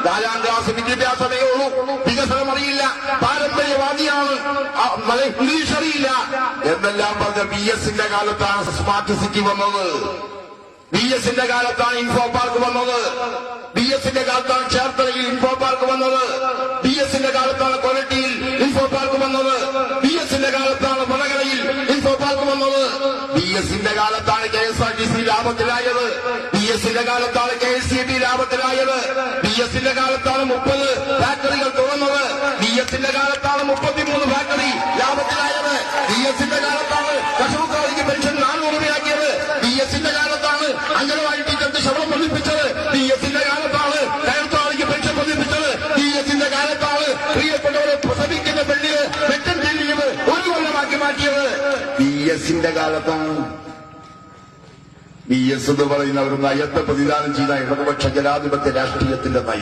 4ാം class വിദ്യാഭ്യാസമേ ഉള്ളൂ, വികസനം അറിയില്ല, പാരമ്പര്യവാദിയാണ്, ഇംഗ്ലീഷ് അറിയില്ല എന്നെല്ലാം പറഞ്ഞ BS കാലത്താണ് സ്മാർട്ട് സിറ്റി വന്നത്. BS കാലത്താണ് ഇൻഫോ പാർക്ക് വന്നത്. BS കാലത്താണ് ചേർത്തലയിൽ ഇൻഫോ പാർക്ക് വന്നത്. BS കാലത്താണ് കൊരട്ടിയിൽ ഇൻഫോ പാർക്ക് വന്നത്. BS കാലത്താണ് വടകരയിൽ ഇൻഫോ പാർക്ക് വന്നത്. BS കാലത്താണ് KSRTC ലാഭത്തിലായത്. BS കാലത്താണ് KSEB ലാഭത്തിലായത്. BS കാലത്താണ് 30 ഫാക്ടറികൾ തുറന്നത്. BS കാലത്താണ് 33 ഫാക്ടറി ലാഭത്തിലായത്. BS കാലത്താണ് കശുവക്കാരിക്ക് പെൻഷൻ 400 രൂപയാക്കിയത്. BS കാലത്താണ് അംഗനവാടി ടീച്ചർക്ക് ശമ്പളം വർദ്ധിപ്പിച്ചത്. BS കാലത്താണ് കയർത്തൊഴിലാളിക്ക് പെൻഷൻ വർദ്ധിപ്പിച്ചത്. BS കാലത്താണ് പ്രിയപ്പെട്ടവരെ പ്രസവിക്കുന്ന പെണ്ണിന് മെറ്റർനിറ്റി ലീവ് 1 കൊല്ലമാക്കി മാറ്റിയത്. BS കാലത്താണ്. BS എന്ന് പറയുന്ന ഒരു നയത്തെ പ്രതിദാനം ചെയ്ത ഇടതുപക്ഷ ജനാധിപത്യ രാഷ്ട്രീയത്തിന്റെ നയം.